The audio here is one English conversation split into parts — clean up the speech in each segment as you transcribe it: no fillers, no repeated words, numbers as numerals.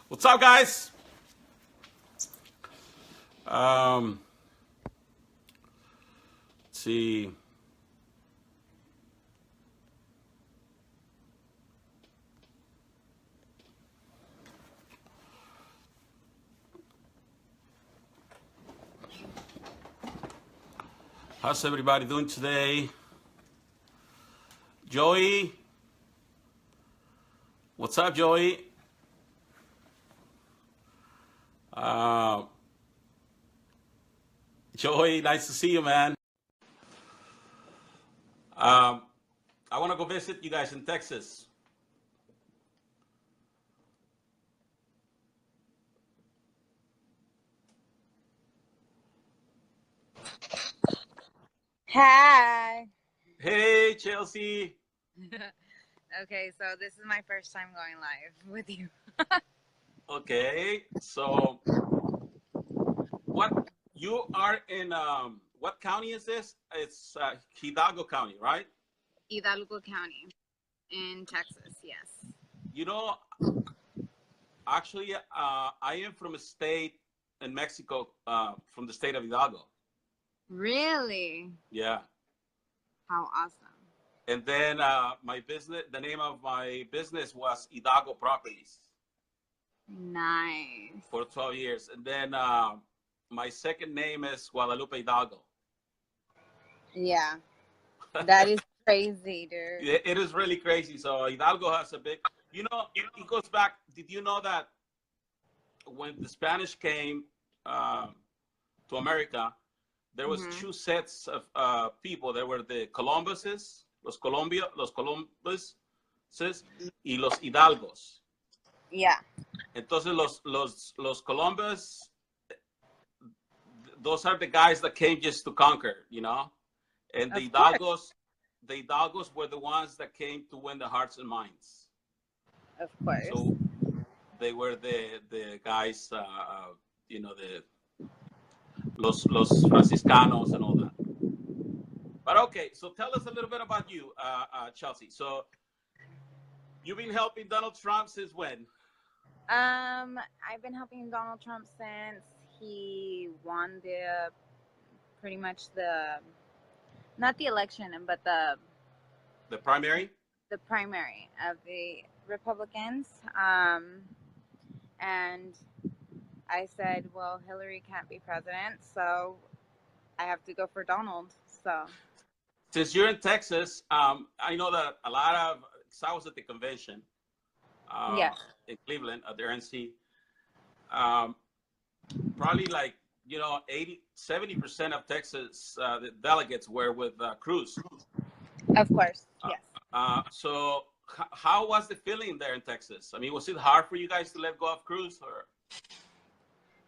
What's up, guys? Let's see. How's everybody doing today? Joey? What's up, Joey? Joey, nice to see you, man. I want to go visit you guys in Texas. Hi. Hey, Chelsea. Okay, so this is my first time going live with you. Okay, so what you are in? What county is this? It's Hidalgo County, right? Hidalgo County in Texas, yes. You know, actually, I am from a state in Mexico, from the state of Hidalgo. Really? Yeah. How awesome. And then my business, the name of my business was Hidalgo Properties Nice. for 12 years. And then my second name is Guadalupe Hidalgo. Yeah. That is crazy, dude. It is really crazy. So Hidalgo has a big, it goes back. Did you know that when the Spanish came to America, there was two sets of people. There were the Columbuses, los Columbuses y los Hidalgos. Yeah. Entonces los Columbus, those are the guys that came just to conquer, and the Hidalgos were the ones that came to win the hearts and minds. Of course. So they were the guys, los Franciscanos and all that. But okay, so tell us a little bit about you, Chelsea. So you've been helping Donald Trump since when? I've been helping Donald Trump since he won pretty much not the election, but the primary? The primary of the Republicans. And I said, well, Hillary can't be president, so I have to go for Donald. So since you're in Texas, I know that a lot of, because I was at the convention in Cleveland at the RNC, probably like, 70% of Texas the delegates were with Cruz. Of course, yes. So how was the feeling there in Texas? I mean, was it hard for you guys to let go of Cruz? Or?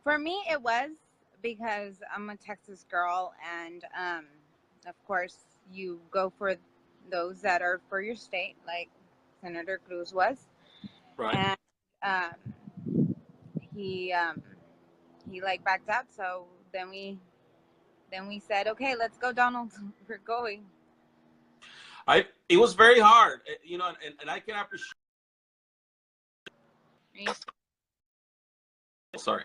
For me, it was, because I'm a Texas girl, and of course, you go for those that are for your state, like Senator Cruz was. Right. And he backed out. So then we said, okay, let's go, Donald. We're going. It was very hard, and I can appreciate. Sorry.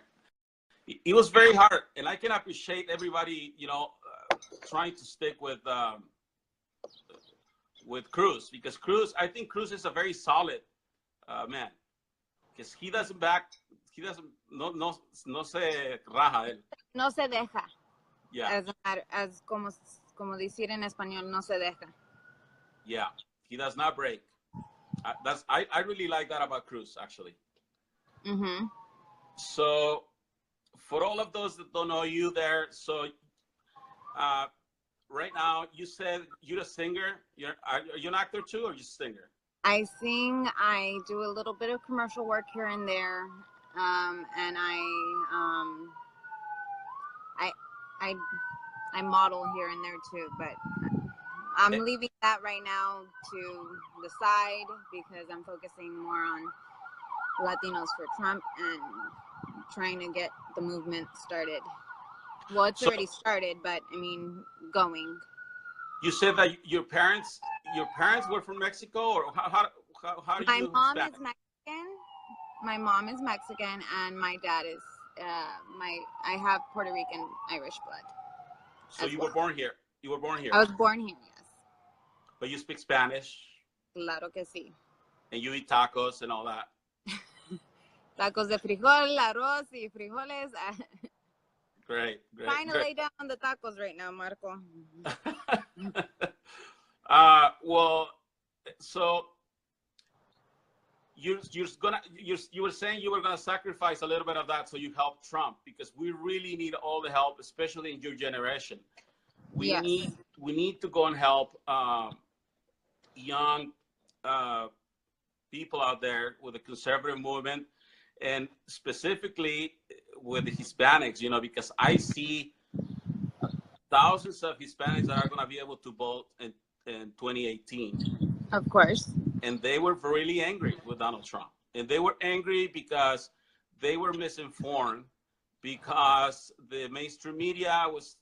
It was very hard, and I can appreciate everybody, trying to stick with Cruz, because I think Cruz is a very solid man, because he doesn't, no se raja él. No se deja. Yeah. As como decir en español, no se deja. Yeah, he does not break. I really like that about Cruz, actually. Mm-hmm. So for all of those that don't know you there, so right now you said you're a singer. Are you an actor too, or just a singer? I sing. I do a little bit of commercial work here and there, and I model here and there too. But I'm leaving that right now to the side, because I'm focusing more on Latinos for Trump and trying to get the movement started. Well, it's already started, but I mean, going. You said that your parents were from Mexico, or how do you? My mom is Mexican. My mom is Mexican, and my dad is I have Puerto Rican Irish blood So as you were well. born here. You were born I here, was born here, yes. but you speak Spanish Claro que sí. and you eat tacos and all that. Tacos de frijol, arroz y frijoles. Great, great, Trying to great. lay down the tacos right now, Marco. Well, so you were saying you were gonna sacrifice a little bit of that so you help Trump, because we really need all the help, especially in your generation. We Yes, need we need to go and help young uh, people out there with the conservative movement, and specifically with the Hispanics. Because I see thousands of Hispanics that are going to be able to vote in 2018, of course. and they were really angry with Donald Trump, and they were angry because they were misinformed, because the mainstream media was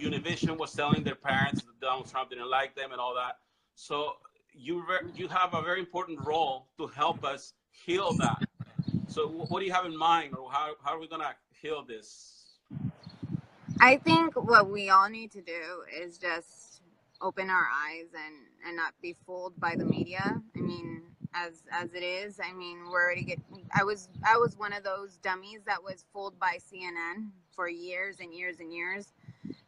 Univision was telling their parents that Donald Trump didn't like them and all that. So you have a very important role to help us heal that. So what do you have in mind, or how are we gonna heal this? I think what we all need to do is just open our eyes and not be fooled by the media. I mean, as it is, I mean, we're already get. I was one of those dummies that was fooled by CNN for years and years and years,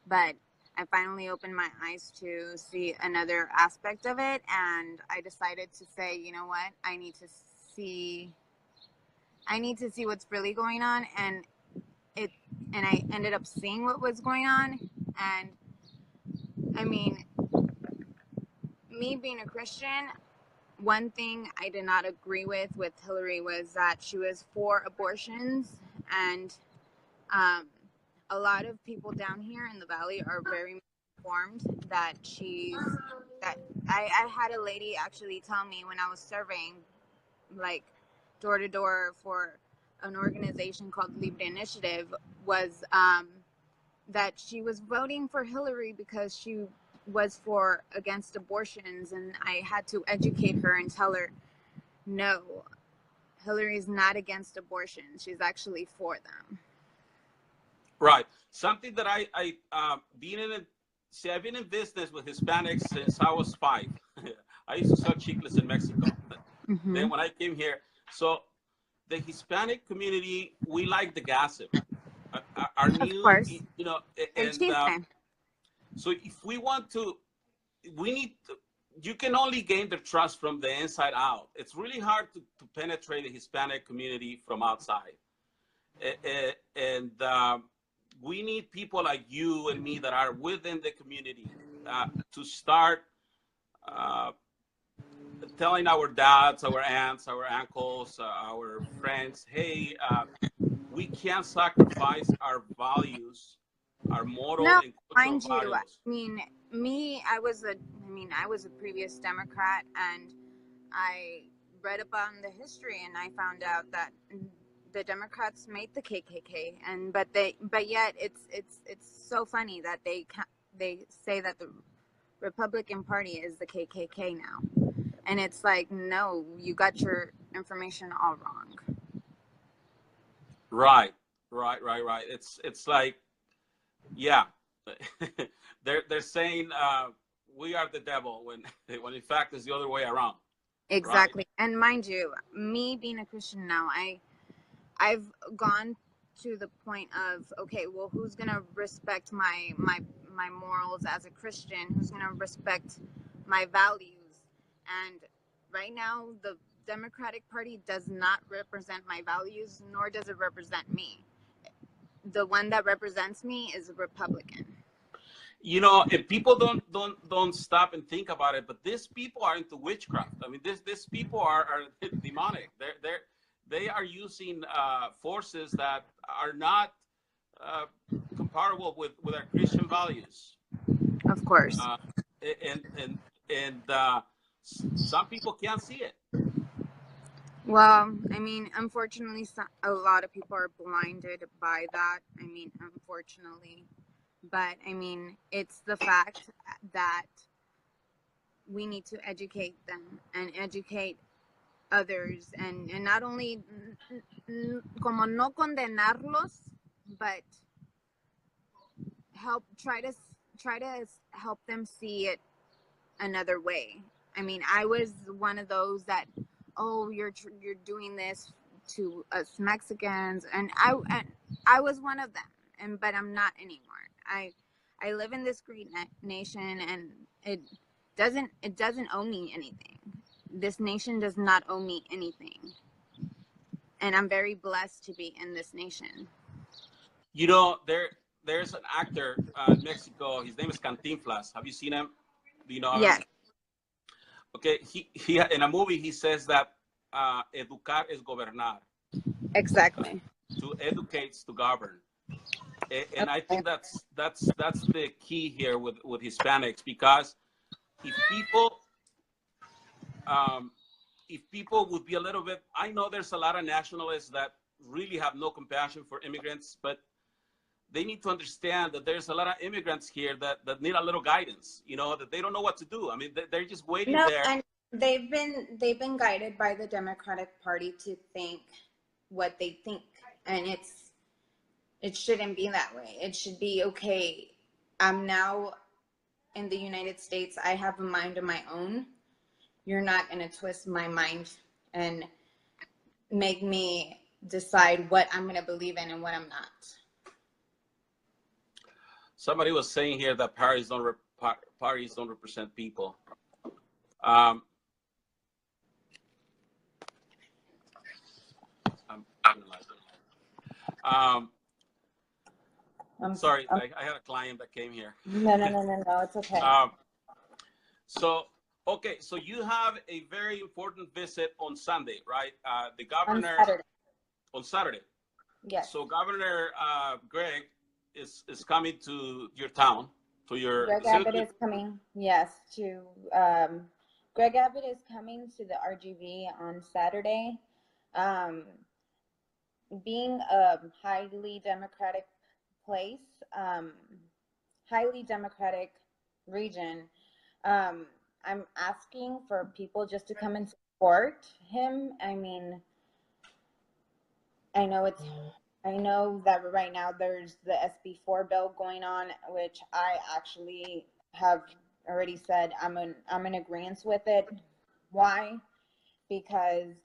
but I finally opened my eyes to see another aspect of it, and I decided to say, you know what, see I need to see what's really going on, it and I ended up seeing what was going on. And I mean, me being a Christian, one thing I did not agree with Hillary was that she was for abortions, and um, a lot of people down here in the valley are very informed that I had a lady actually tell me when I was surveying, like, door to door for an organization called Libre Initiative, was that she was voting for Hillary because she was for against abortions, and I had to educate her and tell her, no, Hillary's not against abortion. She's actually for them. Right. Something that being in a see, I've been in business with Hispanics since I was 5. I used to sell chicles in Mexico. Mm-hmm. Then when I came here, so the Hispanic community, we like the gossip. Our Of new, course. And and so if we want to, we need to, you can only gain their trust from the inside out. It's really hard to penetrate the Hispanic community from outside. And we need people like you and me that are within the community to start uh, telling our dads, our aunts, our uncles, our friends, hey, we can't sacrifice our values, our moral no, and cultural mind you, values. I mean, I was a previous Democrat, and I read up on the history, and I found out that the Democrats made the KKK, but yet it's so funny that they say that the Republican Party is the KKK now, and it's like, no, you got your information all wrong. Right. It's like, yeah, they're saying we are the devil when in fact it's the other way around. Exactly. Right. And mind you, me being a Christian now, I've gone to the point of, okay, well, who's gonna respect my morals as a Christian? Who's gonna respect my values? And right now, the Democratic Party does not represent my values, nor does it represent me. The one that represents me is a Republican. If people don't stop and think about it, but these people are into witchcraft. I mean, these people are demonic. They are using forces that are not comparable with our Christian values. Of course. And some people can't see it. Well, I mean, unfortunately, a lot of people are blinded by that. I mean, unfortunately. But I mean, it's the fact that we need to educate them and educate others, and not only como no condenarlos, but try to help them see it another way. I mean, I was one of those that, oh, you're doing this to us Mexicans, and I was one of them, but I'm not anymore. I live in this great nation, and it doesn't owe me anything. This nation does not owe me anything, and I'm very blessed to be in this nation. You know, there's an actor in Mexico. His name is Cantinflas. Have you seen him? Do you know Yes. him? Okay, he in a movie he says that educar es gobernar. Exactly. To educate to govern, and I think that's the key here with Hispanics, because if people would be a little bit, I know there's a lot of nationalists that really have no compassion for immigrants, but they need to understand that there's a lot of immigrants here that need a little guidance, you know, that they don't know what to do. I mean, they're just waiting there. And they've been guided by the Democratic Party to think what they think. And it shouldn't be that way. It should be, okay, I'm now in the United States. I have a mind of my own. You're not going to twist my mind and make me decide what I'm going to believe in and what I'm not. Somebody was saying here that parties don't represent people. I'm sorry, I had a client that came here. No, it's okay. So you have a very important visit on Sunday, right? The governor on Saturday. Yes. So Governor Greg is coming to your town, to your. Greg Abbott is coming. Yes, to Greg Abbott is coming to the RGV on Saturday. Being a highly Democratic place, highly Democratic region, I'm asking for people just to come and support him. I mean, I know that right now there's the SB4 bill going on, which I actually have already said I'm in agreement with it. Why? Because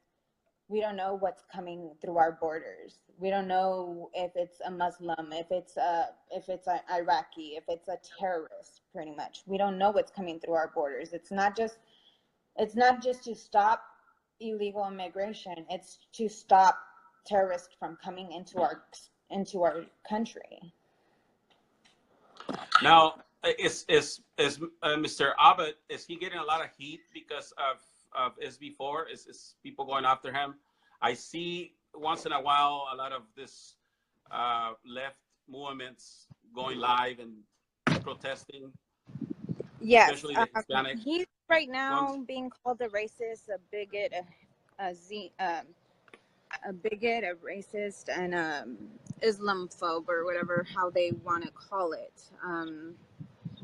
we don't know what's coming through our borders. We don't know if it's a Muslim, if it's an Iraqi, if it's a terrorist. Pretty much, we don't know what's coming through our borders. It's not just to stop illegal immigration. It's to stop terrorists from coming into our country. Now, is Mr. Abbott, is he getting a lot of heat because of SB4? Is people going after him? I see once in a while a lot of this left movements going live and protesting. Yes, especially the Hispanic he's right now ones. being called a racist, a bigot, a bigot, a racist, and Islamophobe, or whatever how they want to call it,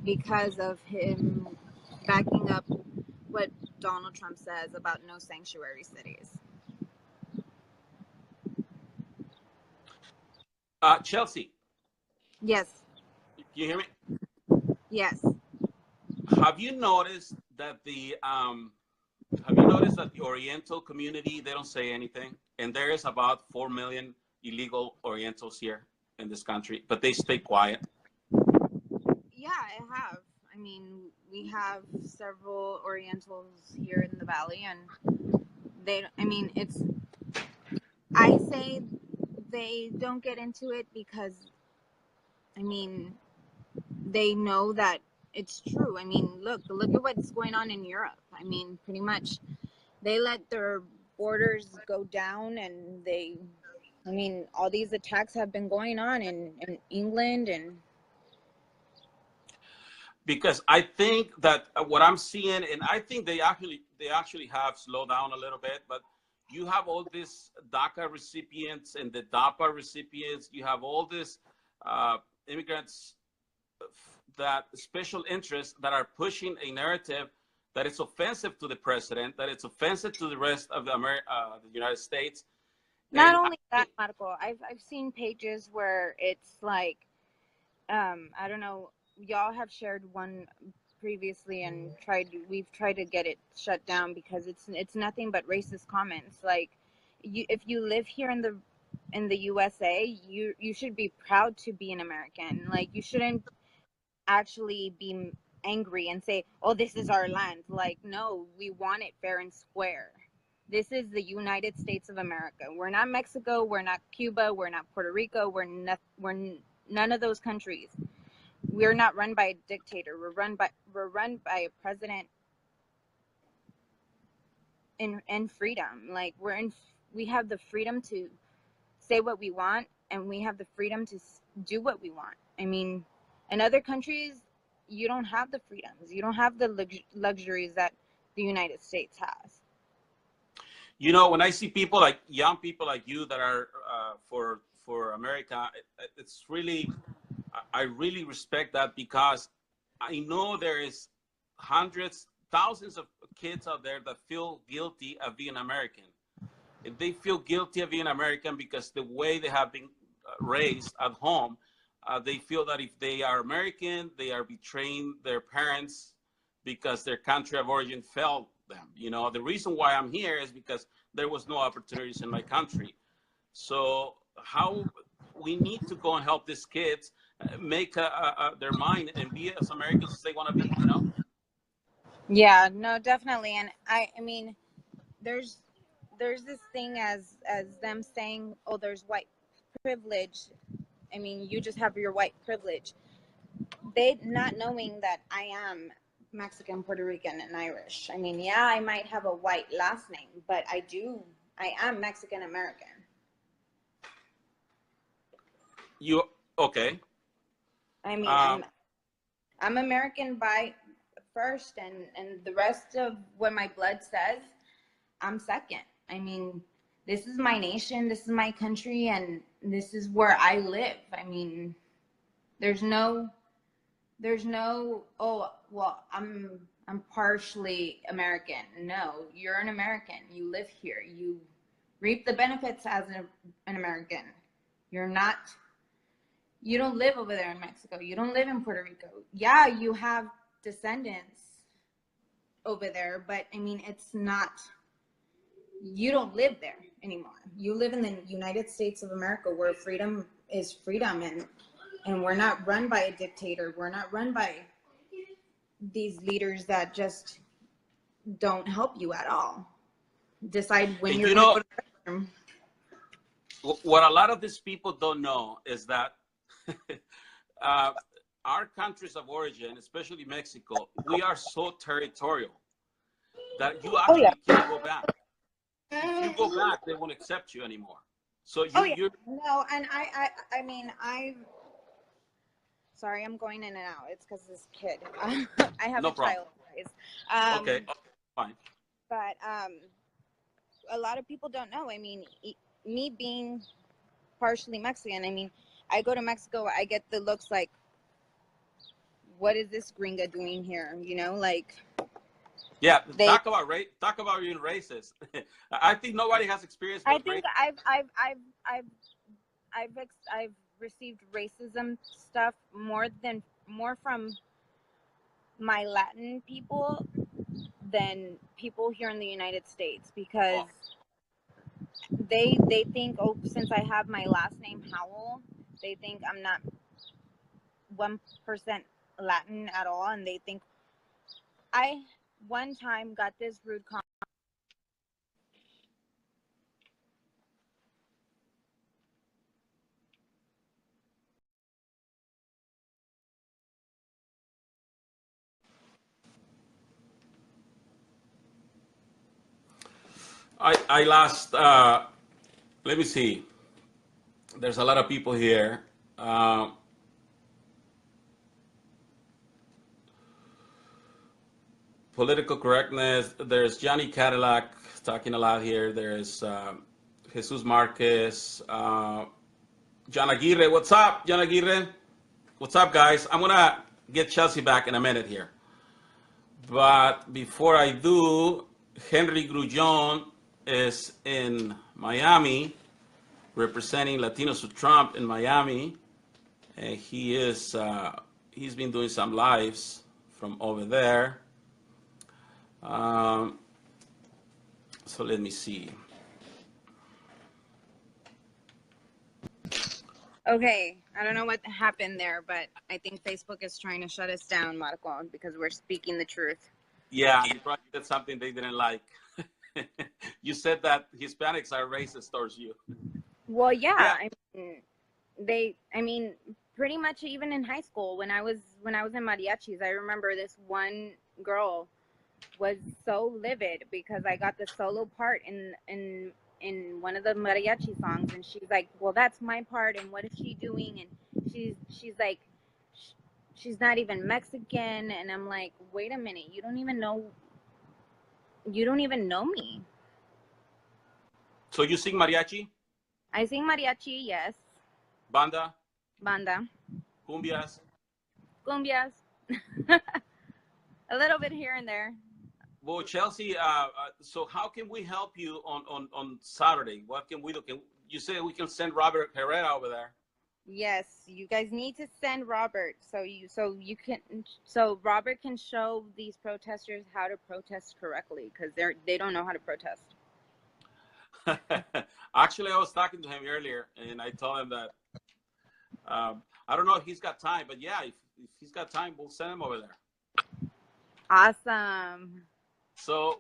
because of him backing up what Donald Trump says about no sanctuary cities. Chelsea. Yes. Can you hear me? Yes. Have you noticed that the Oriental community, they don't say anything? And there is about 4 million illegal Orientals here in this country, but they stay quiet. Yeah, I have. I mean, we have several Orientals here in the Valley, and I say they don't get into it because, I mean, they know that it's true. I mean, look at what's going on in Europe. I mean, pretty much they let their borders go down, and all these attacks have been going on in England. And because I think that what I'm seeing, and I think they actually have slowed down a little bit, but you have all these DACA recipients and the DAPA recipients. You have all these immigrants that special interests that are pushing a narrative that it's offensive to the president, that it's offensive to the rest of the United States. Not only that, Marco, I've seen pages where it's like, I don't know, y'all have shared one previously and we've tried to get it shut down because it's nothing but racist comments. Like, if you live here in the USA, you should be proud to be an American. Like, you shouldn't actually be angry and say, oh, this is our land. Like, no, we want it fair and square. This is the United States of America. We're not Mexico, we're not Cuba, we're not Puerto Rico, we're none of those countries. We're not run by a dictator. We're run by a president in freedom. Like, we have the freedom to say what we want, and we have the freedom to do what we want. I mean, in other countries, you don't have the freedoms. You don't have the luxuries that the United States has. You know, when I see people like young people like you that are for America, it's really, I really respect that, because I know there is hundreds, thousands of kids out there that feel guilty of being American. If they feel guilty of being American because the way they have been raised at home, they feel that if they are American, they are betraying their parents because their country of origin failed them. You know, the reason why I'm here is because there was no opportunities in my country. So how we need to go and help these kids make their mind and be as Americans as they want to be, you know? Yeah, no, definitely. And I mean, there's this thing as them saying, oh, there's white privilege. I mean, you just have your white privilege. They not knowing that I am Mexican, Puerto Rican, and Irish. I mean, yeah, I might have a white last name, but I am Mexican American. You okay? I mean, I'm American by first, and the rest of what my blood says, I'm second. I mean, this is my nation, this is my country, and this is where I live. I mean, there's no, oh, well, I'm partially American. No, you're an American. You live here. You reap the benefits as an American. You don't live over there in Mexico. You don't live in Puerto Rico. Yeah, you have descendants over there, but I mean, it's not, you don't live there anymore. You live in the United States of America, where freedom is freedom, and we're not run by a dictator. We're not run by these leaders that just don't help you at all. Decide when you're going to go to the restroom. What a lot of these people don't know is that our countries of origin, especially Mexico, we are so territorial that you actually can't go back. If you go back, they won't accept you anymore. So you're no, and I mean, sorry, I'm going in and out. It's because this kid. I have no a problem. child. Okay, fine. But a lot of people don't know. I mean, me being partially Mexican, I mean, I go to Mexico, I get the looks like, what is this gringa doing here? You know, like. Yeah, talk about being racist. I think nobody has experience with I think I've received racism stuff more from my Latin people than people here in the United States, because they think, oh, since I have my last name Howell, they think I'm not 1% Latin at all, and they think I one time got this rude comment. I lost, let me see. There's a lot of people here. Political correctness. There's Johnny Cadillac talking a lot here. There's Jesus Marquez. John Aguirre. What's up, John Aguirre? What's up, guys? I'm going to get Chelsea back in a minute here. But before I do, Henry Grullon is in Miami, representing Latinos to Trump in Miami. And he's been doing some lives from over there. Um, so let me see. Okay, I don't know what happened there, but I think Facebook is trying to shut us down, Marco, because we're speaking the truth. Yeah, you probably did something they didn't like. You said that Hispanics are racist towards you. Well, Yeah. yeah, I mean, pretty much even in high school when I was in mariachis, I remember this one girl was so livid because I got the solo part in one of the mariachi songs, and she's like, "Well, that's my part, and what is she doing?" And she's like, she's not even Mexican, and I'm like, "Wait a minute, you don't even know me." So you sing mariachi? I sing mariachi, yes. Banda? Banda. Cumbias? Cumbias. A little bit here and there. Well, Chelsea, so how can we help you on Saturday? What can we do? You say we can send Robert Herrera over there? Yes, you guys need to send Robert so Robert can show these protesters how to protest correctly, because they don't know how to protest. Actually, I was talking to him earlier, and I told him that I don't know if he's got time, but yeah, if he's got time, we'll send him over there. Awesome. So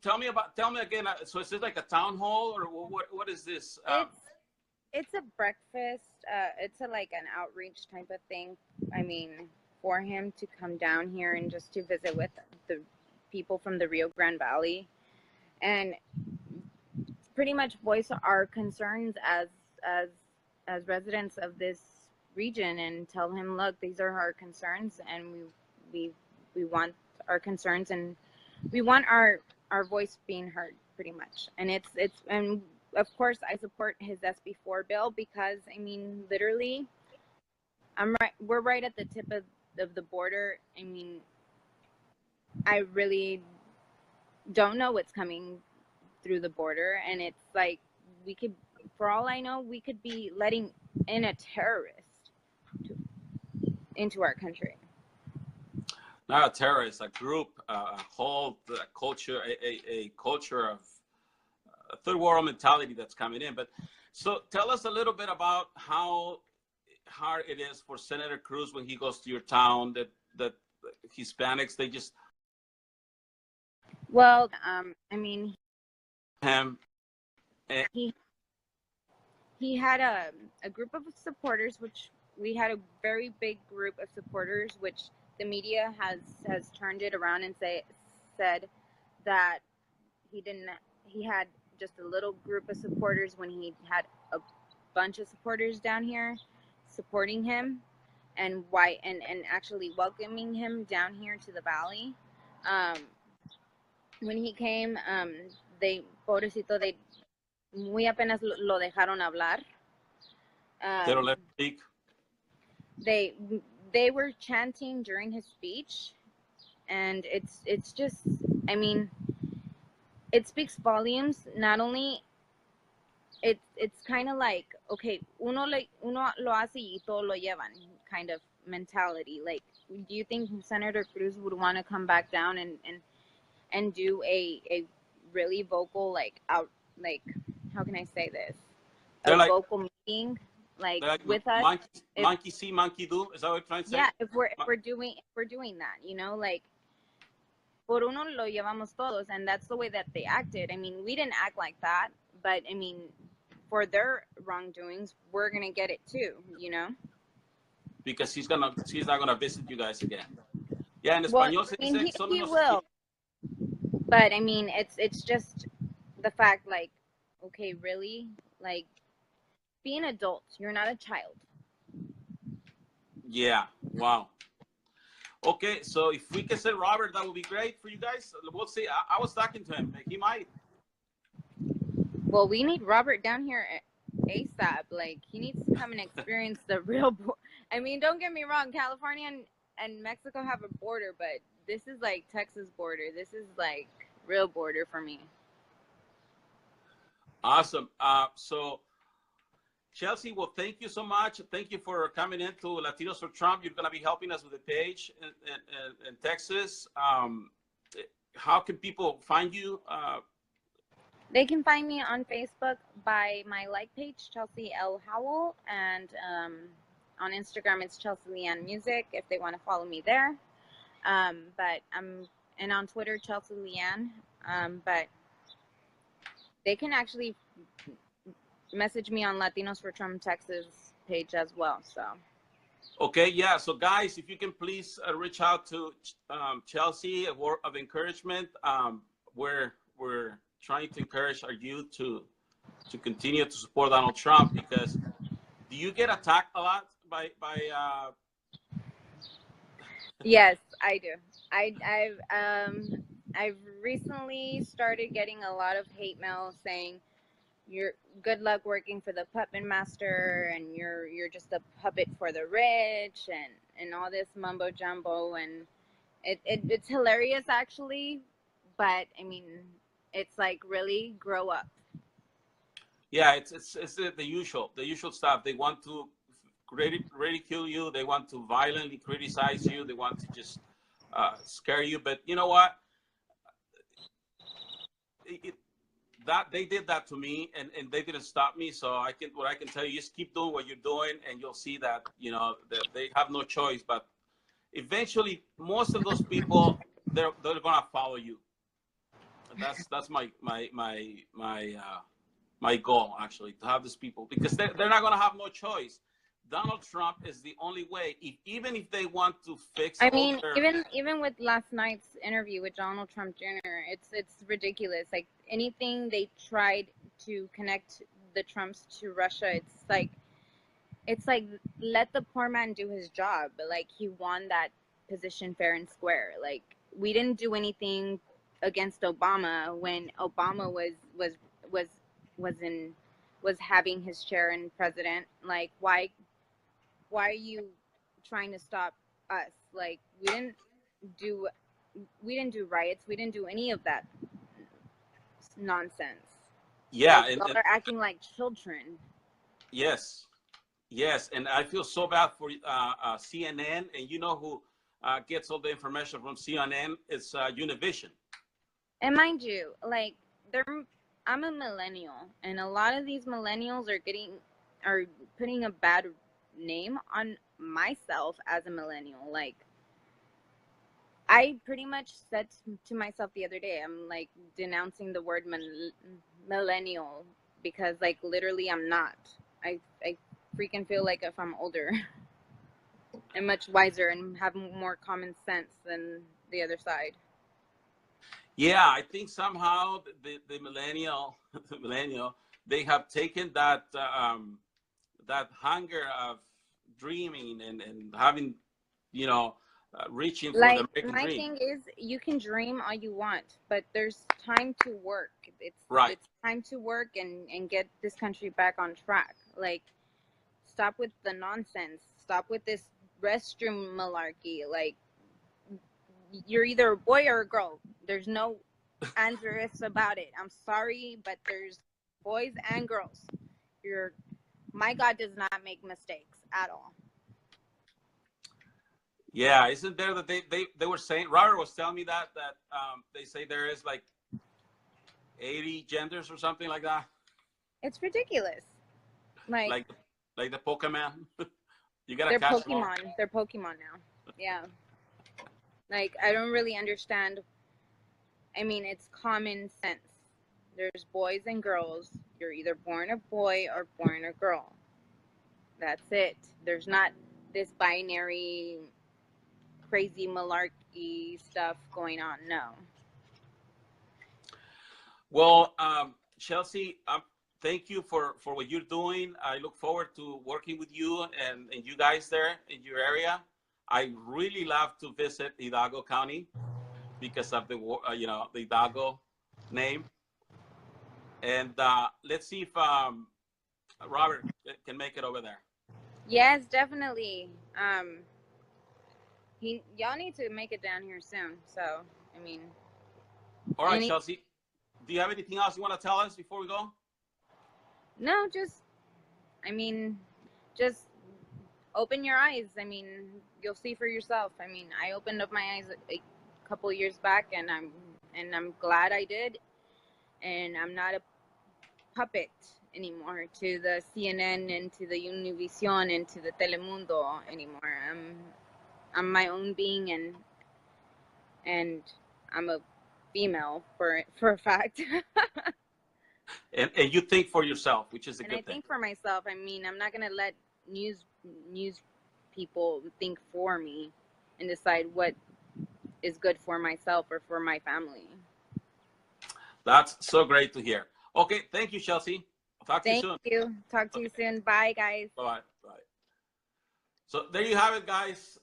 tell me again. So is this like a town hall, or what is this? It's a breakfast. It's like an outreach type of thing. I mean, for him to come down here and just to visit with the people from the Rio Grande Valley, and pretty much voice our concerns as residents of this region, and tell him, look, these are our concerns, and we want our concerns, and we want our voice being heard, pretty much. And and of course I support his SB4 bill, because I mean, literally, we're right at the tip of the border. I mean, I really don't know what's coming through the border, and it's like, we could, for all I know, we could be letting in a terrorist into our country. Not a terrorist, a group, a whole culture, a culture of third world mentality that's coming in. But so tell us a little bit about how hard it is for Senator Cruz when he goes to your town, that Hispanics, they just... Well, I mean, him. He had a group of supporters, which we had a very big group of supporters, which the media has turned it around and said that he had just a little group of supporters when he had a bunch of supporters down here supporting him, and actually welcoming him down here to the valley. When he came, pobrecito, they muy apenas lo dejaron hablar. They don't let him speak. They were chanting during his speech, and it's just, I mean, it speaks volumes. Not only it's kind of like, okay, uno lo hace y todo lo llevan kind of mentality. Like, do you think Senator Cruz would want to come back down and do a really vocal, like, how can I say this? They're like, vocal meeting, like with us. Monkey see, monkey do. Is that what you're trying to say? Yeah, if we're doing that, you know, like, por uno lo llevamos todos, and that's the way that they acted. I mean, we didn't act like that, but I mean, for their wrongdoings, we're gonna get it too, you know. Because he's not gonna visit you guys again. Yeah, in Well, español se I mean, dice, he will. But I mean, it's just the fact, like, okay, really, like, be an adult. You're not a child. Yeah. Wow. Okay, so if we can send Robert, that would be great for you guys. We'll see. I was talking to him. He might. Well, we need Robert down here ASAP. Like, he needs to come and experience the real. I mean, don't get me wrong. California and Mexico have a border, but this is like Texas border. This is like real border for me. Awesome. So Chelsea, well, thank you so much. Thank you for coming into Latinos for Trump. You're going to be helping us with the page in Texas. How can people find you? They can find me on Facebook by my like page, Chelsea L. Howell, and on Instagram, it's Chelsea Leanne Music if they want to follow me there. And on Twitter, Chelsea Leanne. But they can actually message me on Latinos for Trump Texas page as well. So. Okay, yeah. So guys, if you can please reach out to Chelsea, a word of encouragement. We're trying to encourage our youth to continue to support Donald Trump, because do you get attacked a lot by Yes, I do. I've recently started getting a lot of hate mail saying you're good luck working for the puppet master, and you're just a puppet for the rich, and all this mumbo jumbo, and it's hilarious actually, but I mean, it's like, really grow up. Yeah, it's the usual stuff. They want to ridicule you. They want to violently criticize you. They want to just scare you. But you know what? That they did that to me, and they didn't stop me. So what I can tell you, just keep doing what you're doing, and you'll see that that they have no choice. But eventually, most of those people they're gonna follow you. That's my goal, actually, to have these people, because they're not gonna have no choice. Donald Trump is the only way. Even if they want to fix, I mean, even with last night's interview with Donald Trump Jr., it's ridiculous. Like, anything they tried to connect the Trumps to Russia, it's like let the poor man do his job. But like, he won that position fair and square. Like, we didn't do anything against Obama when Obama was having his chair in president. Like, why are you trying to stop us? Like, we didn't do riots. We didn't do any of that nonsense. Yeah, like, y'all are acting like children. Yes, and I feel so bad for CNN, and you know who gets all the information from CNN? It's Univision. And mind you, like, I'm a millennial, and a lot of these millennials are putting a bad name on myself as a millennial. Like, I pretty much said to myself the other day, I'm like denouncing the word millennial, because like, literally I'm not. I freaking feel like if I'm older and much wiser and have more common sense than the other side. Yeah, I think somehow the millennial they have taken that that hunger of dreaming and having, reaching for like, the American my dream. thing is, you can dream all you want, but there's time to work. It's time to work and get this country back on track. Like, stop with the nonsense. Stop with this restroom malarkey. Like, you're either a boy or a girl. There's no answer ifs about it. I'm sorry, but there's boys and girls. My God does not make mistakes at all. Yeah, isn't there that they were saying, Robert was telling me that they say there is like 80 genders or something like that. It's ridiculous. Like the Pokemon. You gotta they're catch Pokemon. them all. They're Pokemon now. Yeah. Like, I don't really understand. I mean, it's common sense. There's boys and girls. You're either born a boy or born a girl. That's it. There's not this binary, crazy malarkey stuff going on. No. Well, Chelsea, thank you for what you're doing. I look forward to working with you and you guys there in your area. I really love to visit Hidalgo County because of the the Hidalgo name. And let's see if Robert can make it over there. Yes, definitely. Y'all need to make it down here soon. So, I mean, All right, Chelsea. Do you have anything else you want to tell us before we go? no, I mean, just open your eyes. I mean, you'll see for yourself. I mean, I opened up my eyes a couple years back, and I'm glad I did. And I'm not a puppet anymore to the CNN and to the Univision and to the Telemundo anymore. I'm my own being, and I'm a female for a fact. And you think for yourself, which is a and good I thing. think for myself. I mean, I'm not gonna let news people think for me and decide what is good for myself or for my family. That's so great to hear. Okay, thank you, Chelsea. Talk to you soon. Thank you. Talk to you soon. Bye, guys. Bye. Bye. So there you have it, guys.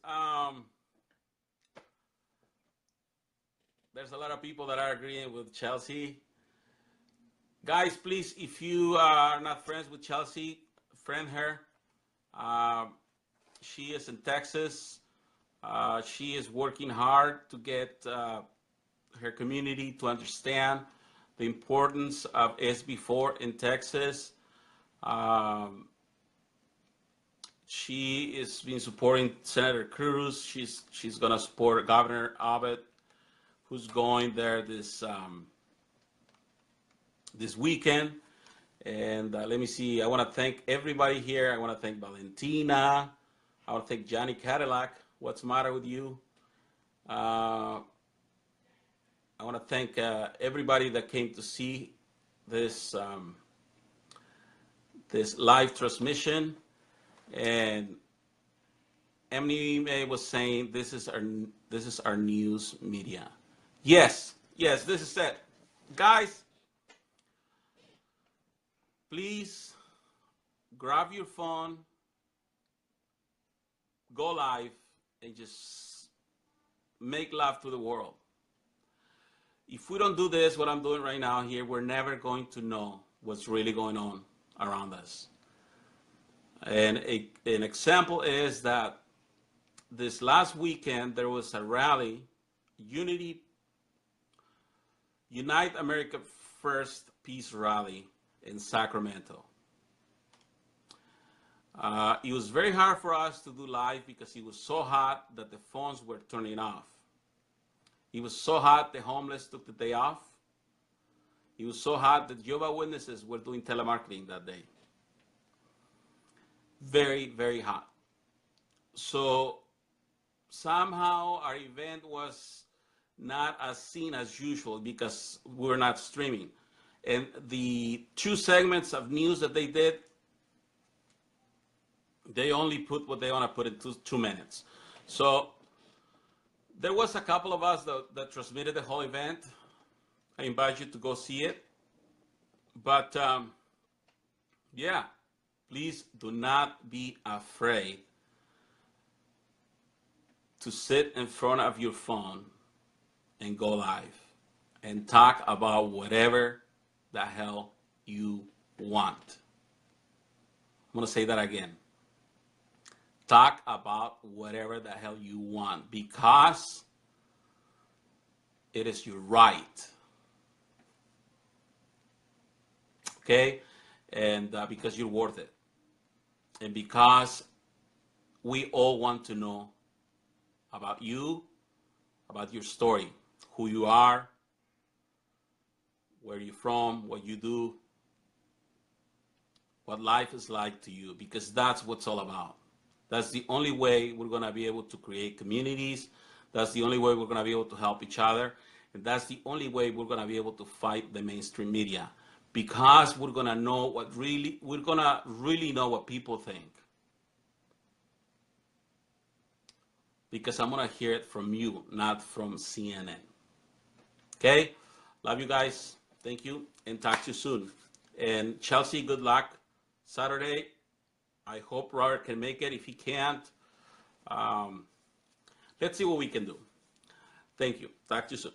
There's a lot of people that are agreeing with Chelsea. Guys, please, if you are not friends with Chelsea, friend her. She is in Texas. She is working hard to get her community to understand the importance of SB4 in Texas. She has been supporting Senator Cruz. She's going to support Governor Abbott, who's going there this weekend. And let me see. I want to thank everybody here. I want to thank Valentina. I want to thank Johnny Cadillac. What's the matter with you? I want to thank everybody that came to see this this live transmission. And Emily May was saying this is our news media. Yes, this is it, guys. Please grab your phone, go live, and just make love to the world. If we don't do this, what I'm doing right now here, we're never going to know what's really going on around us. And an example is that this last weekend, there was a rally, Unite America First Peace Rally in Sacramento. It was very hard for us to do live because it was so hot that the phones were turning off. It was so hot the homeless took the day off. It was so hot that Jehovah's Witnesses were doing telemarketing that day. Very, very hot. So somehow our event was not as seen as usual because we were not streaming. And the 2 segments of news that they did, they only put what they want to put in 2 minutes. So there was a couple of us that transmitted the whole event. I invite you to go see it. But yeah, please do not be afraid to sit in front of your phone and go live and talk about whatever the hell you want. I'm going to say that again. Talk about whatever the hell you want because it is your right. Okay? And because you're worth it. And because we all want to know about you, about your story, who you are, where you're from, what you do, what life is like to you, because that's what it's all about. That's the only way we're going to be able to create communities. That's the only way we're going to be able to help each other. And that's the only way we're going to be able to fight the mainstream media. Because we're going to know we're going to really know what people think. Because I'm going to hear it from you, not from CNN. Okay? Love you guys. Thank you. And talk to you soon. And Chelsea, good luck Saturday. I hope Robert can make it. If he can't, let's see what we can do. Thank you. Talk to you soon.